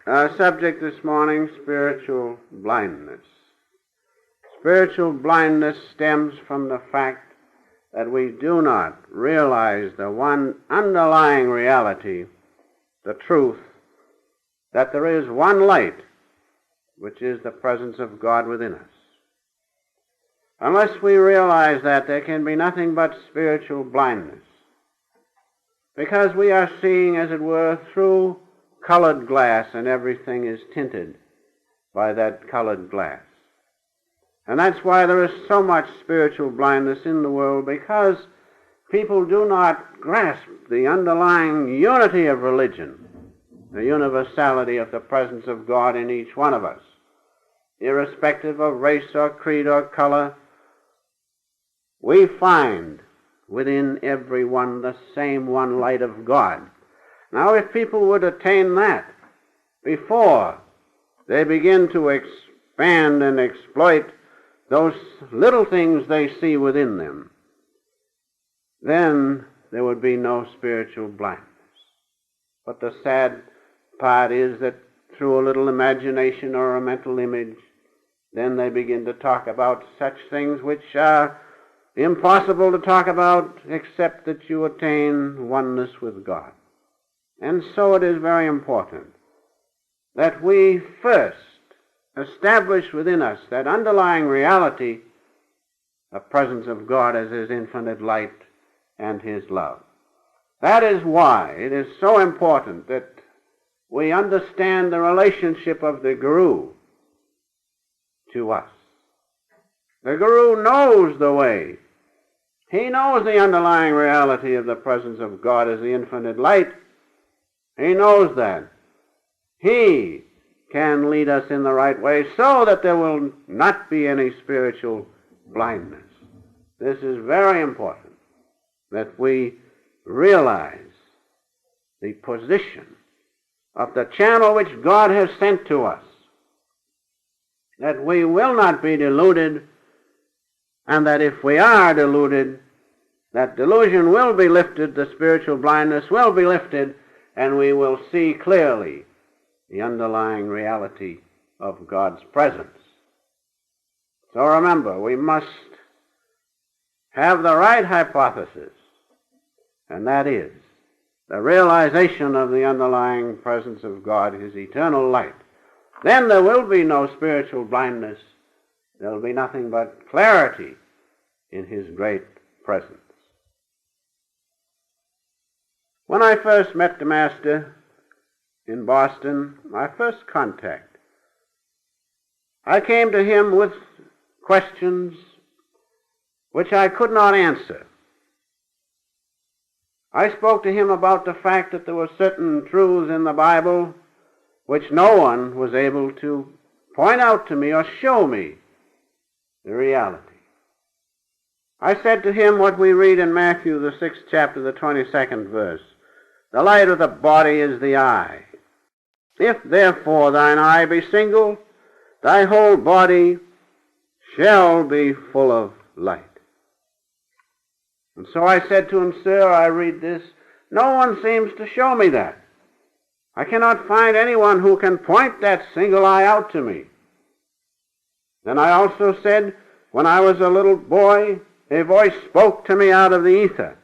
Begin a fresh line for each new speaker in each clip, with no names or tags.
Our subject this morning, spiritual blindness. Spiritual blindness stems from the fact that we do not realize the one underlying reality, the truth, that there is one light, which is the presence of God within us. Unless we realize that, there can be nothing but spiritual blindness, because we are seeing, as it were, through colored glass, and everything is tinted by that colored glass. And that's why there is so much spiritual blindness in the world, because people do not grasp the underlying unity of religion, the universality of the presence of God in each one of us, irrespective of race or creed or color. We find within everyone the same one light of God. Now, if people would attain that before they begin to expand and exploit those little things they see within them, then there would be no spiritual blindness. But the sad part is that through a little imagination or a mental image, then they begin to talk about such things which are impossible to talk about except that you attain oneness with God. And so it is very important that we first establish within us that underlying reality, the presence of God as His infinite light and His love. That is why it is so important that we understand the relationship of the Guru to us. The Guru knows the way. He knows the underlying reality of the presence of God as the infinite light. He knows that. He can lead us in the right way so that there will not be any spiritual blindness. This is very important, that we realize the position of the channel which God has sent to us, that we will not be deluded, and that if we are deluded, that delusion will be lifted, the spiritual blindness will be lifted, and we will see clearly the underlying reality of God's presence. So remember, we must have the right hypothesis, and that is the realization of the underlying presence of God, His eternal light. Then there will be no spiritual blindness. There will be nothing but clarity in His great presence. When I first met the Master in Boston, my first contact, I came to him with questions which I could not answer. I spoke to him about the fact that there were certain truths in the Bible which no one was able to point out to me or show me the reality. I said to him what we read in Matthew, the 6th chapter, the 22nd verse. The light of the body is the eye. If therefore thine eye be single, thy whole body shall be full of light. And so I said to him, Sir, I read this. No one seems to show me that. I cannot find anyone who can point that single eye out to me. Then I also said, when I was a little boy, a voice spoke to me out of the ether.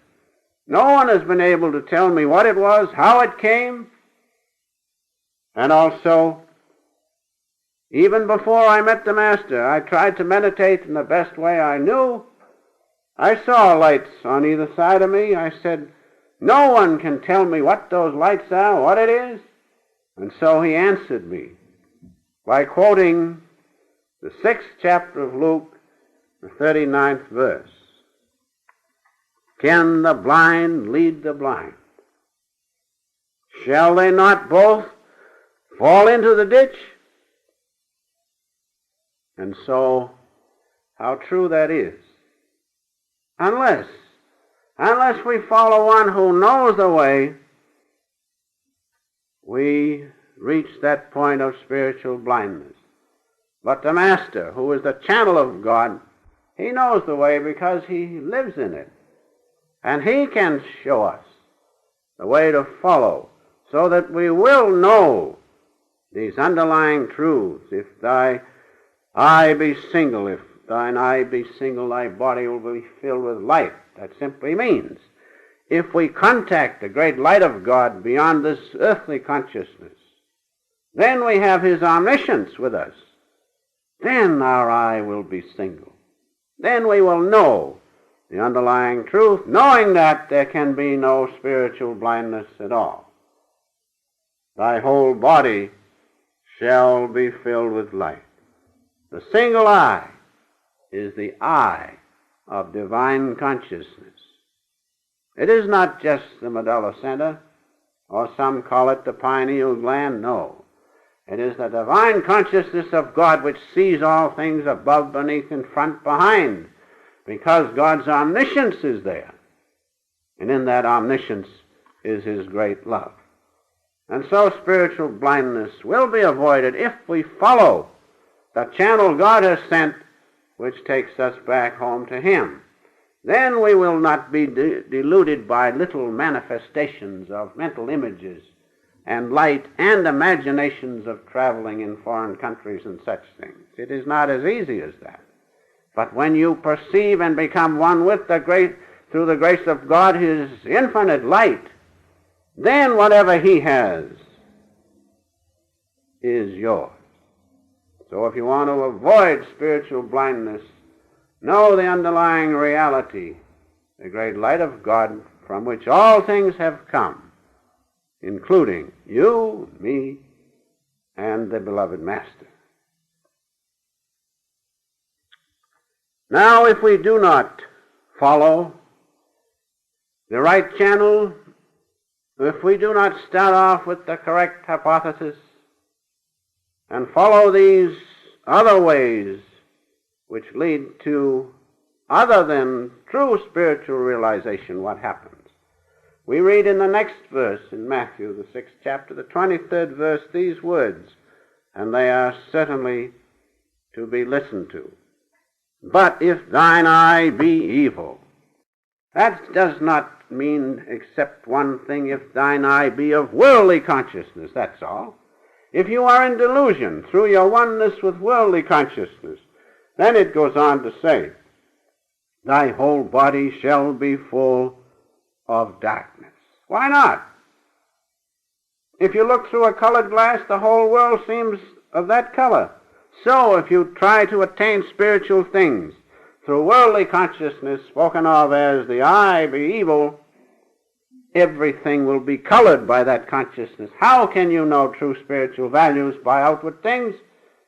No one has been able to tell me what it was, how it came. And also, even before I met the Master, I tried to meditate in the best way I knew. I saw lights on either side of me. I said, no one can tell me what those lights are, what it is. And so he answered me by quoting the 6th chapter of Luke, the 39th verse. Can the blind lead the blind? Shall they not both fall into the ditch? And so, how true that is. Unless we follow one who knows the way, we reach that point of spiritual blindness. But the Master, who is the channel of God, he knows the way because he lives in it. And he can show us the way to follow so that we will know these underlying truths. If thy eye be single, if thine eye be single, thy body will be filled with light. That simply means if we contact the great light of God beyond this earthly consciousness, then we have his omniscience with us. Then our eye will be single. Then we will know the underlying truth, knowing that there can be no spiritual blindness at all. Thy whole body shall be filled with light. The single eye is the eye of divine consciousness. It is not just the medulla center, or some call it the pineal gland. No. It is the divine consciousness of God which sees all things above, beneath, in front, behind, because God's omniscience is there. And in that omniscience is his great love. And so spiritual blindness will be avoided if we follow the channel God has sent, which takes us back home to him. Then we will not be deluded by little manifestations of mental images and light and imaginations of traveling in foreign countries and such things. It is not as easy as that. But when you perceive and become one with through the grace of God, his infinite light, then whatever he has is yours. So if you want to avoid spiritual blindness, know the underlying reality, the great light of God from which all things have come, including you, me, and the beloved Master. Now, if we do not follow the right channel, if we do not start off with the correct hypothesis and follow these other ways which lead to other than true spiritual realization, what happens? We read in the next verse in Matthew, the 6th chapter, the 23rd verse, these words, and they are certainly to be listened to. But if thine eye be evil, that does not mean except one thing: if thine eye be of worldly consciousness, that's all. If you are in delusion through your oneness with worldly consciousness, then it goes on to say, thy whole body shall be full of darkness. Why not? If you look through a colored glass, the whole world seems of that color. So if you try to attain spiritual things through worldly consciousness, spoken of as the eye be evil, everything will be colored by that consciousness. How can you know true spiritual values by outward things?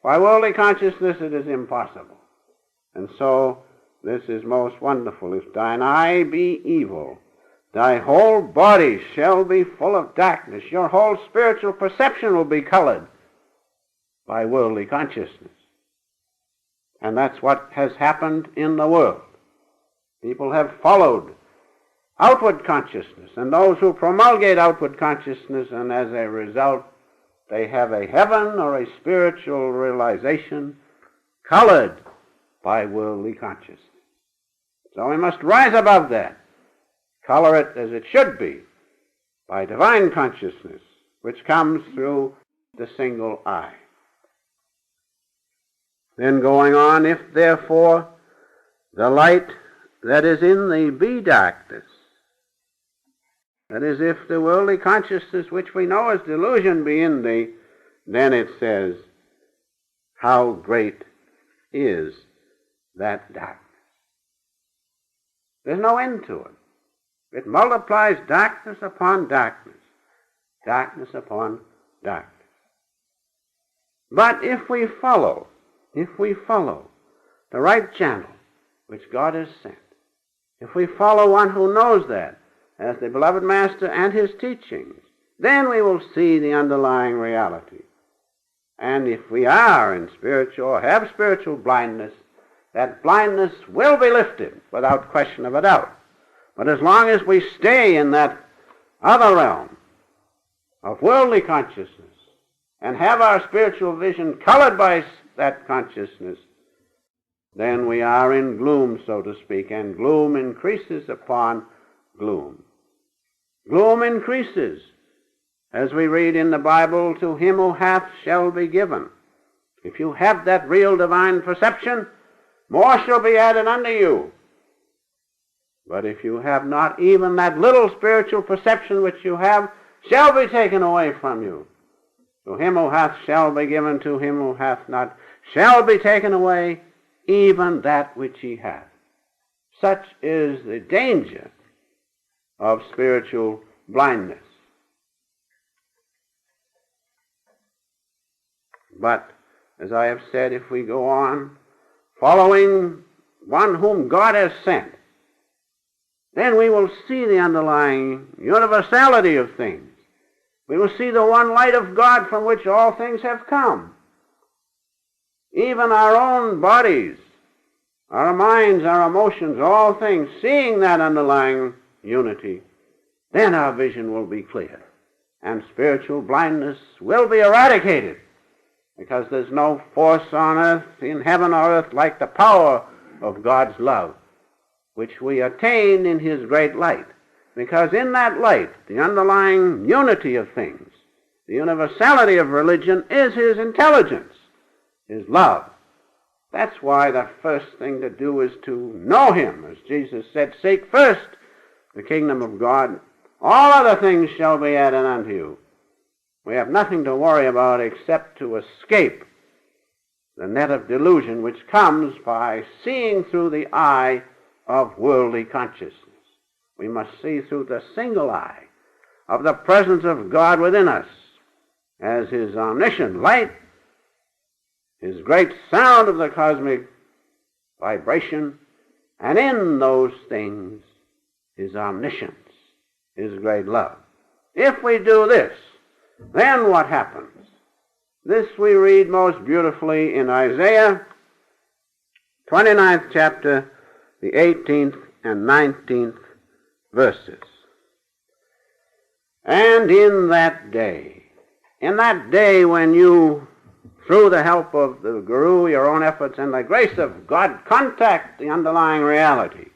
By worldly consciousness it is impossible. And so this is most wonderful. If thine eye be evil, thy whole body shall be full of darkness. Your whole spiritual perception will be colored by worldly consciousness. And that's what has happened in the world. People have followed outward consciousness, and those who promulgate outward consciousness, and as a result they have a heaven or a spiritual realization colored by worldly consciousness. So we must rise above that, color it as it should be, by divine consciousness, which comes through the single eye. Then going on, if therefore the light that is in thee be darkness, that is, if the worldly consciousness which we know as delusion be in thee, then it says, how great is that darkness. There's no end to it. It multiplies darkness upon darkness, darkness upon darkness. But if we follow the right channel which God has sent, if we follow one who knows that, as the beloved Master and his teachings, then we will see the underlying reality. And if we are in spiritual or have spiritual blindness, that blindness will be lifted without question of a doubt. But as long as we stay in that other realm of worldly consciousness and have our spiritual vision colored by that consciousness, then we are in gloom, so to speak, and gloom increases upon gloom. Gloom increases, As we read in the Bible, to him who hath shall be given. If you have that real divine perception, more shall be added unto you. But if you have not, even that little spiritual perception which you have shall be taken away from you. To him who hath shall be given, to him who hath not shall be taken away, even that which he hath. Such is the danger of spiritual blindness. But, as I have said, if we go on following one whom God has sent, then we will see the underlying universality of things. We will see the one light of God from which all things have come. Even our own bodies, our minds, our emotions, all things, seeing that underlying unity, then our vision will be clear, and spiritual blindness will be eradicated, because there's no force on earth, in heaven or earth, like the power of God's love, which we attain in his great light. Because in that light, the underlying unity of things, the universality of religion, is his intelligence, his love. That's why the first thing to do is to know him. As Jesus said, seek first the kingdom of God. All other things shall be added unto you. We have nothing to worry about except to escape the net of delusion which comes by seeing through the eye of worldly consciousness. We must see through the single eye of the presence of God within us as his omniscient light, his great sound of the cosmic vibration, and in those things his omniscience, his great love. If we do this, then what happens? This we read most beautifully in Isaiah 29th chapter, the 18th and 19th verses. And in that day when you, through the help of the Guru, your own efforts, and the grace of God, contact the underlying reality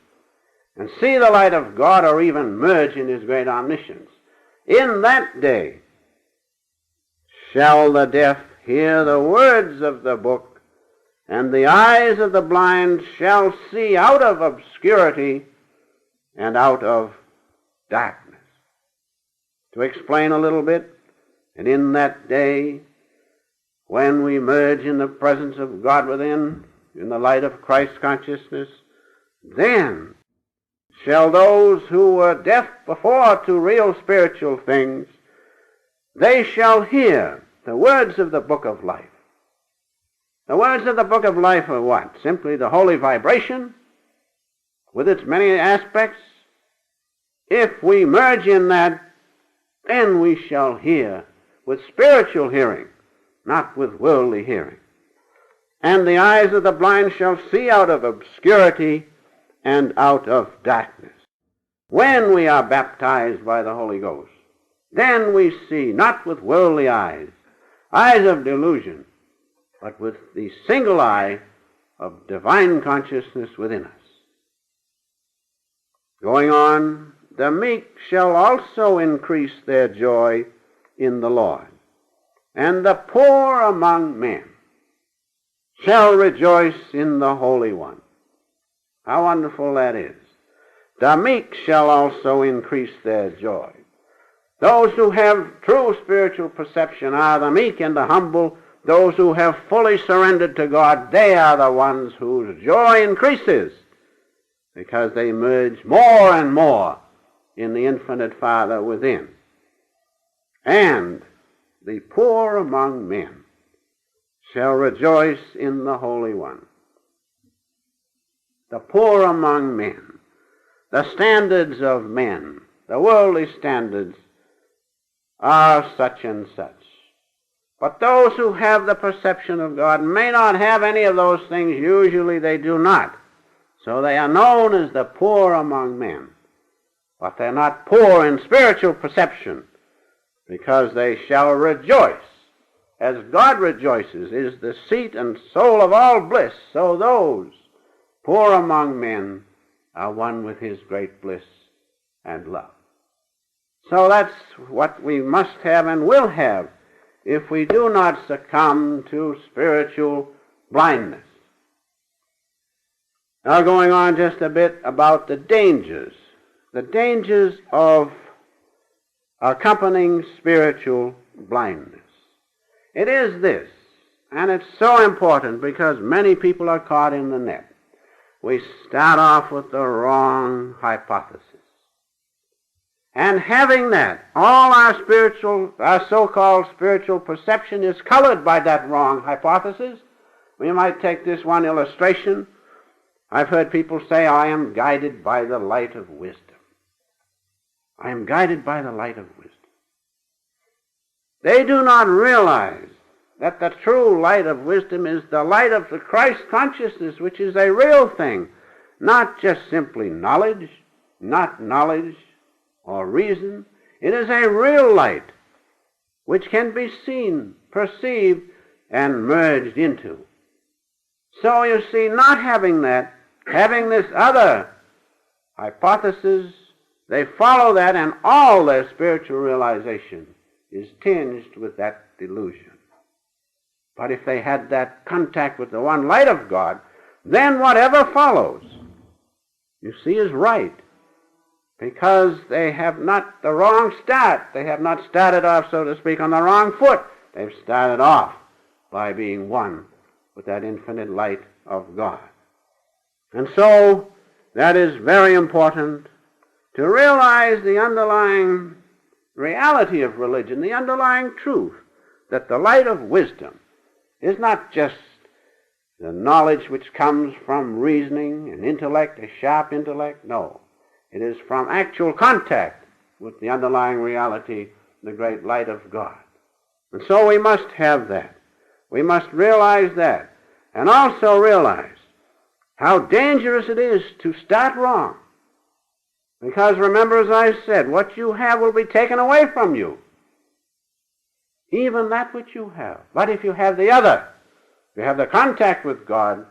and see the light of God, or even merge in his great omniscience, in that day shall the deaf hear the words of the book, and the eyes of the blind shall see out of obscurity and out of darkness. To explain a little bit, and in that day, when we merge in the presence of God within, in the light of Christ's consciousness, then shall those who were deaf before to real spiritual things, they shall hear the words of the book of life. The words of the book of life are what? Simply the holy vibration with its many aspects. If we merge in that, then we shall hear with spiritual hearing, not with worldly hearing. And the eyes of the blind shall see out of obscurity and out of darkness. When we are baptized by the Holy Ghost, then we see not with worldly eyes, eyes of delusion, but with the single eye of divine consciousness within us. Going on, the meek shall also increase their joy in the Lord, and the poor among men shall rejoice in the Holy One. How wonderful that is. The meek shall also increase their joy. Those who have true spiritual perception are the meek and the humble. Those who have fully surrendered to God, they are the ones whose joy increases, because they merge more and more in the infinite Father within. And the poor among men shall rejoice in the Holy One. The poor among men, the standards of men, the worldly standards, are such and such. But those who have the perception of God may not have any of those things. Usually they do not. So they are known as the poor among men. But they're not poor in spiritual perception, because they shall rejoice. As God rejoices is the seat and soul of all bliss, so those poor among men are one with his great bliss and love. So that's what we must have and will have if we do not succumb to spiritual blindness. Now going on just a bit about the dangers of accompanying spiritual blindness. It is this, and it's so important because many people are caught in the net. We start off with the wrong hypothesis. And having that, all our so-called spiritual perception is colored by that wrong hypothesis. We might take this one illustration. I've heard people say, I am guided by the light of wisdom. I am guided by the light of wisdom. They do not realize that the true light of wisdom is the light of the Christ consciousness, which is a real thing, not just simply knowledge, not knowledge or reason. It is a real light which can be seen, perceived, and merged into. So you see, not having that, having this other hypothesis, they follow that, and all their spiritual realization is tinged with that delusion. But if they had that contact with the one light of God, then whatever follows, you see, is right. Because they have not the wrong start. They have not started off, so to speak, on the wrong foot. They've started off by being one with that infinite light of God. And so that is very important to realize the underlying reality of religion, the underlying truth, that the light of wisdom is not just the knowledge which comes from reasoning and intellect, a sharp intellect. No. It is from actual contact with the underlying reality, the great light of God. And so we must have that. We must realize that. And also realize how dangerous it is to start wrong. Because remember, as I said, what you have will be taken away from you. Even that which you have. But if you have the other, if you have the contact with God,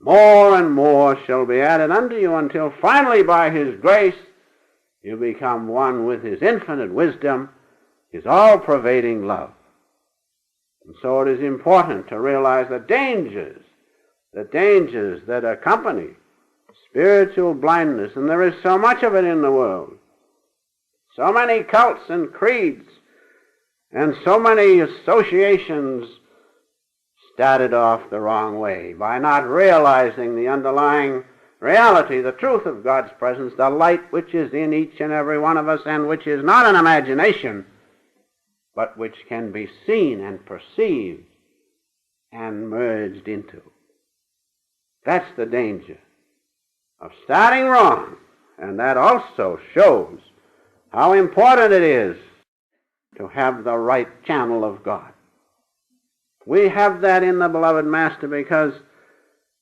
more and more shall be added unto you until finally by His grace you become one with His infinite wisdom, His all-pervading love. And so it is important to realize the dangers that accompany spiritual blindness, and there is so much of it in the world. So many cults and creeds and so many associations started off the wrong way by not realizing the underlying reality, the truth of God's presence, the light which is in each and every one of us and which is not an imagination, but which can be seen and perceived and merged into. That's the danger of starting wrong, and that also shows how important it is to have the right channel of God. We have that in the beloved Master because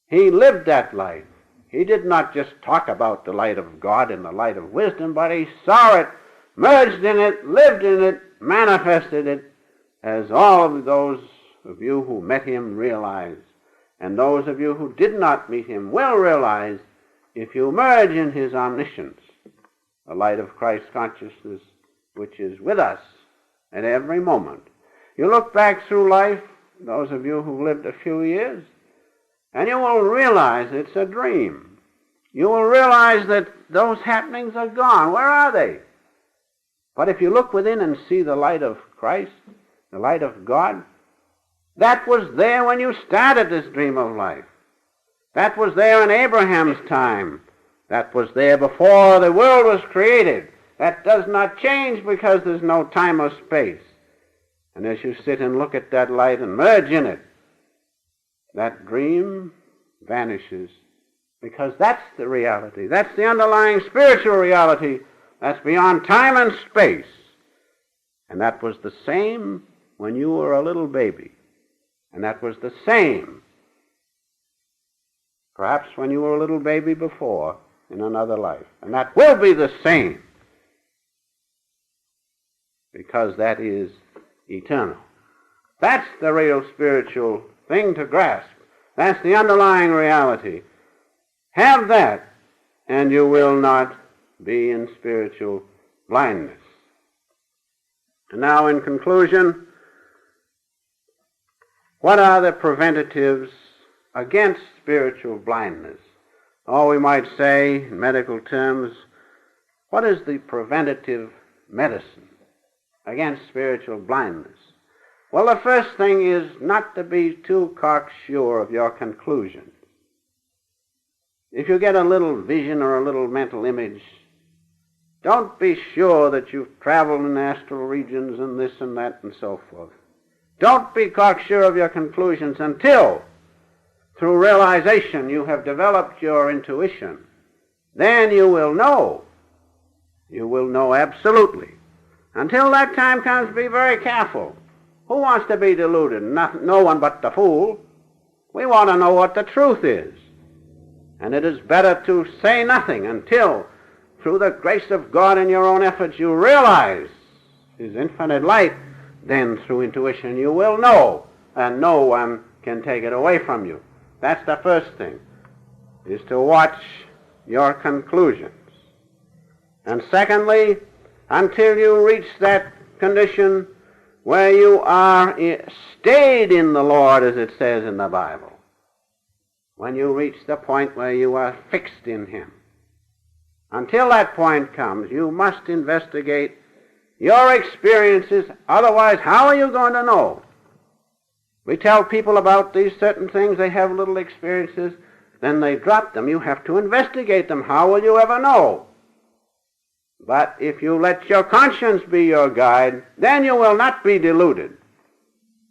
He lived that life. He did not just talk about the light of God and the light of wisdom, but He saw it, merged in it, lived in it, manifested it, as all of those of you who met Him realize, and those of you who did not meet Him will realize if you merge in His omniscience, the light of Christ's consciousness which is with us at every moment. You look back through life, those of you who lived a few years, and you will realize it's a dream. You will realize that those happenings are gone. Where are they? But if you look within and see the light of Christ, the light of God, that was there when you started this dream of life. That was there in Abraham's time. That was there before the world was created. That does not change because there's no time or space. And as you sit and look at that light and merge in it, that dream vanishes because that's the reality. That's the underlying spiritual reality that's beyond time and space. And that was the same when you were a little baby. And that was the same, perhaps when you were a little baby before in another life. And that will be the same because that is eternal. That's the real spiritual thing to grasp. That's the underlying reality. Have that, and you will not be in spiritual blindness. And now, in conclusion, what are the preventatives against spiritual blindness? Or we might say, in medical terms, what is the preventative medicine against spiritual blindness? Well, the first thing is not to be too cocksure of your conclusions. If you get a little vision or a little mental image, don't be sure that you've traveled in astral regions and this and that and so forth. Don't be cocksure of your conclusions until, through realization, you have developed your intuition. Then you will know. You will know absolutely. Until that time comes, be very careful. Who wants to be deluded? No one but the fool. We want to know what the truth is. And it is better to say nothing until, through the grace of God and your own efforts, you realize His infinite light. Then, through intuition, you will know, and no one can take it away from you. That's the first thing, is to watch your conclusions. And secondly, until you reach that condition where you are stayed in the Lord, as it says in the Bible, when you reach the point where you are fixed in Him, until that point comes, you must investigate your experiences. Otherwise, how are you going to know? We tell people about these certain things, they have little experiences, then they drop them. You have to investigate them. How will you ever know? But if you let your conscience be your guide, then you will not be deluded.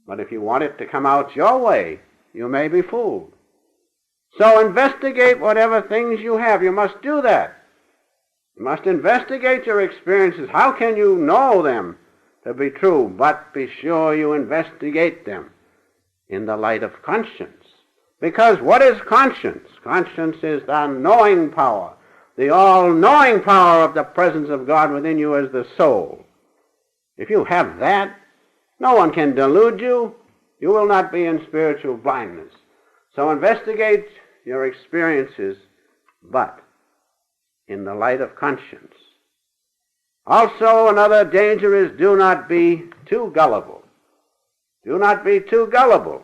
But if you want it to come out your way, you may be fooled. So investigate whatever things you have. You must do that. You must investigate your experiences. How can you know them to be true? But be sure you investigate them in the light of conscience. Because what is conscience? Conscience is the knowing power, the all-knowing power of the presence of God within you as the soul. If you have that, no one can delude you. You will not be in spiritual blindness. So investigate your experiences, but in the light of conscience. Also, another danger is do not be too gullible. Do not be too gullible.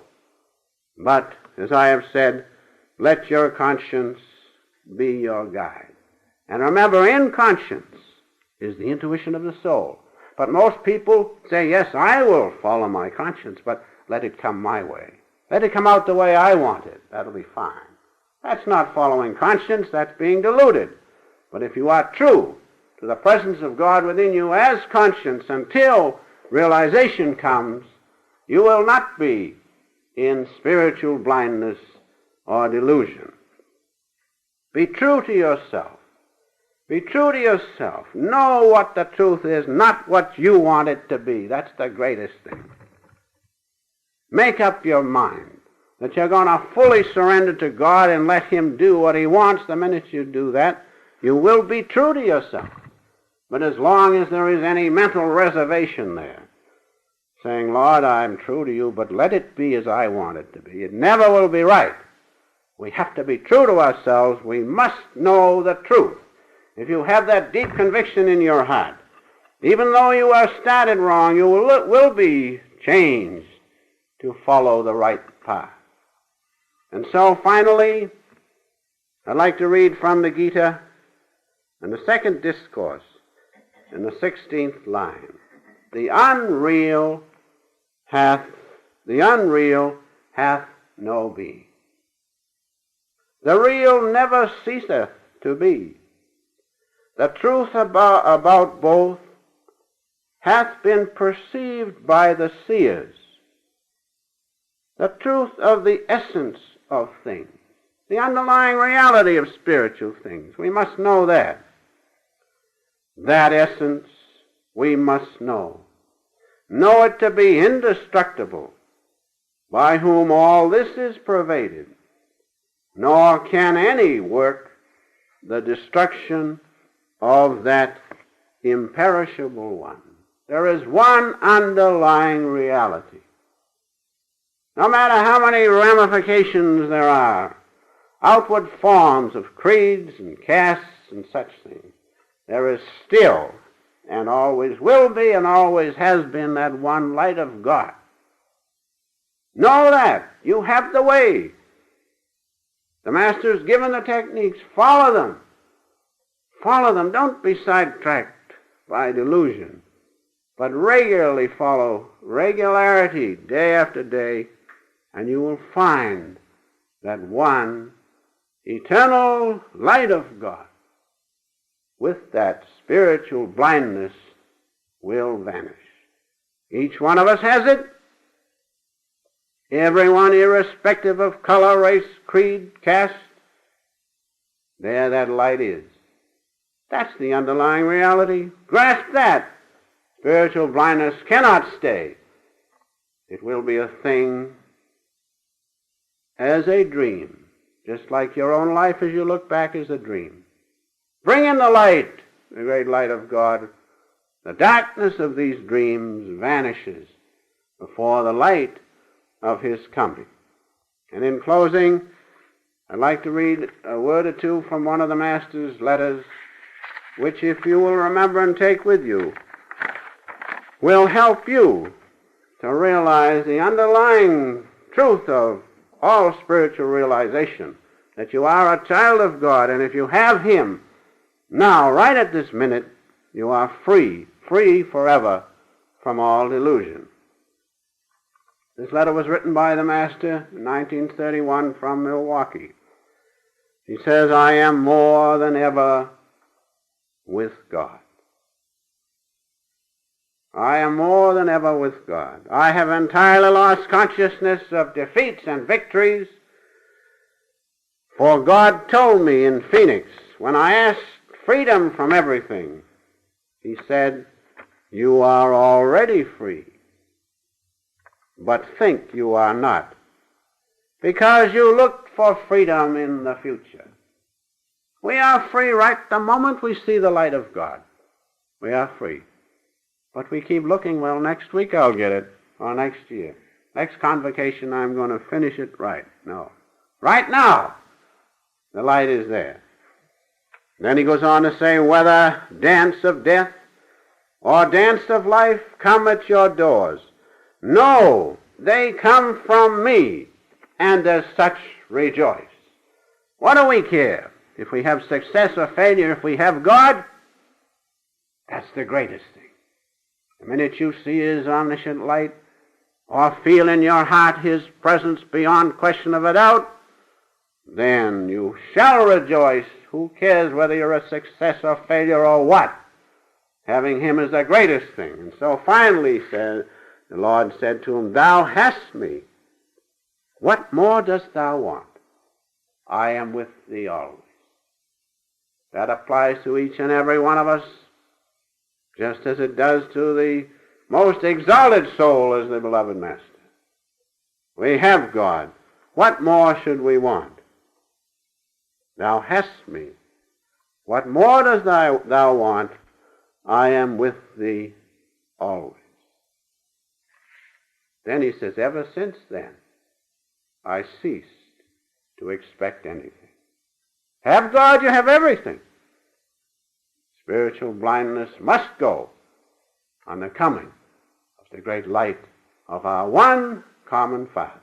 But, as I have said, let your conscience be your guide. And remember, in conscience is the intuition of the soul. But most people say, yes, I will follow my conscience, but let it come my way. Let it come out the way I want it. That'll be fine. That's not following conscience. That's being deluded. But if you are true to the presence of God within you as conscience until realization comes, you will not be in spiritual blindness or delusion. Be true to yourself. Be true to yourself. Know what the truth is, not what you want it to be. That's the greatest thing. Make up your mind that you're going to fully surrender to God and let Him do what He wants. The minute you do that, you will be true to yourself. But as long as there is any mental reservation there, saying, Lord, I'm true to you, but let it be as I want it to be, it never will be right. We have to be true to ourselves. We must know the truth. If you have that deep conviction in your heart, even though you are started wrong, you will be changed to follow the right path. And so finally, I'd like to read from the Gita in the second discourse, in the 16th line. The unreal hath no being. The real never ceaseth to be. The truth about both hath been perceived by the seers. The truth of the essence of things, the underlying reality of spiritual things. We must know that. That essence we must know. Know it to be indestructible, by whom all this is pervaded, nor can any work the destruction of that imperishable one. There is one underlying reality. No matter how many ramifications there are, outward forms of creeds and castes and such things, there is still and always will be and always has been that one light of God. Know that. You have the way. The Master's given the techniques. Follow them. Follow them. Don't be sidetracked by delusion, but regularly follow regularity day after day, and you will find that one eternal light of God with that spiritual blindness will vanish. Each one of us has it. Everyone, irrespective of color, race, creed, caste, there that light is. That's the underlying reality. Grasp that. Spiritual blindness cannot stay. It will be a thing as a dream, just like your own life as you look back is a dream. Bring in the light, the great light of God. The darkness of these dreams vanishes before the light of His coming. And in closing, I'd like to read a word or two from one of the Master's letters, which, if you will remember and take with you, will help you to realize the underlying truth of all spiritual realization, that you are a child of God, and if you have Him, now, right at this minute, you are free forever from all delusion. This letter was written by the Master in 1931 from Milwaukee. He says, I am more than ever with God. I am more than ever with God. I have entirely lost consciousness of defeats and victories, for God told me in Phoenix, when I asked freedom from everything, He said, you are already free, but think you are not, because you look for freedom in the future. We are free right the moment we see the light of God. We are free. But we keep looking, well, next week I'll get it, or next year. Next convocation I'm going to finish it right. No. Right now, the light is there. Then he goes on to say, whether dance of death or dance of life come at your doors, no, they come from me, and as such rejoice. What do we care? If we have success or failure, if we have God, that's the greatest thing. The minute you see His omniscient light, or feel in your heart His presence beyond question of a doubt, then you shall rejoice. Who cares whether you're a success or failure or what? Having Him is the greatest thing. And so finally, the Lord said to him, thou hast me. What more dost thou want? I am with thee always. That applies to each and every one of us, just as it does to the most exalted soul as the beloved Master. We have God. What more should we want? Thou hast me. What more dost thou want? I am with thee always. Then he says, ever since then, I ceased to expect anything. Have God, you have everything. Spiritual blindness must go on the coming of the great light of our one common Father.